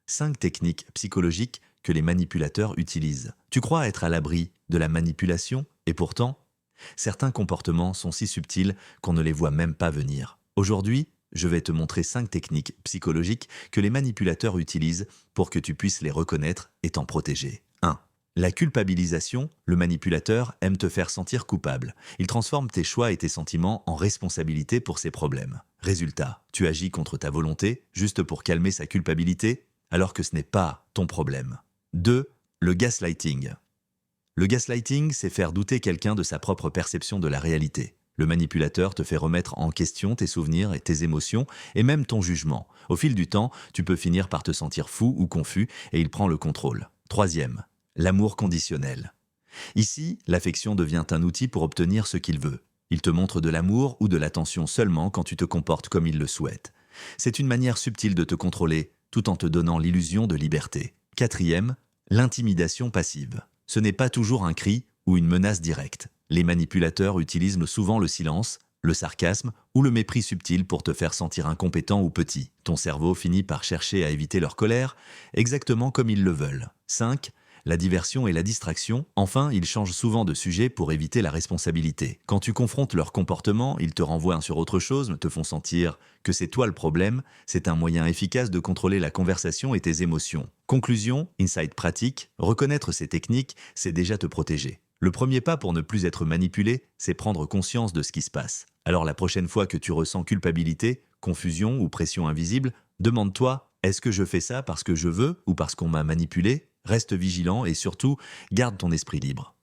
5 techniques psychologiques que les manipulateurs utilisent. Tu crois être à l'abri de la manipulation et pourtant, certains comportements sont si subtils qu'on ne les voit même pas venir. Aujourd'hui, je vais te montrer 5 techniques psychologiques que les manipulateurs utilisent pour que tu puisses les reconnaître et t'en protéger. 1. La culpabilisation, le manipulateur aime te faire sentir coupable. Il transforme tes choix et tes sentiments en responsabilité pour ses problèmes. Résultat, tu agis contre ta volonté, juste pour calmer sa culpabilité, alors que ce n'est pas ton problème. 2. Le gaslighting. Le gaslighting, c'est faire douter quelqu'un de sa propre perception de la réalité. Le manipulateur te fait remettre en question tes souvenirs et tes émotions, et même ton jugement. Au fil du temps, tu peux finir par te sentir fou ou confus, et il prend le contrôle. 3. L'amour conditionnel. Ici, l'affection devient un outil pour obtenir ce qu'il veut. Il te montre de l'amour ou de l'attention seulement quand tu te comportes comme il le souhaite. C'est une manière subtile de te contrôler, tout en te donnant l'illusion de liberté. 4. L'intimidation passive. Ce n'est pas toujours un cri ou une menace directe. Les manipulateurs utilisent souvent le silence, le sarcasme ou le mépris subtil pour te faire sentir incompétent ou petit. Ton cerveau finit par chercher à éviter leur colère, exactement comme ils le veulent. 5. La diversion et la distraction. Enfin, ils changent souvent de sujet pour éviter la responsabilité. Quand tu confrontes leur comportement, ils te renvoient sur autre chose, te font sentir que c'est toi le problème. C'est un moyen efficace de contrôler la conversation et tes émotions. Conclusion, insight pratique, reconnaître ces techniques, c'est déjà te protéger. Le premier pas pour ne plus être manipulé, c'est prendre conscience de ce qui se passe. Alors la prochaine fois que tu ressens culpabilité, confusion ou pression invisible, demande-toi, est-ce que je fais ça parce que je veux ou parce qu'on m'a manipulé? Reste vigilant et surtout, garde ton esprit libre.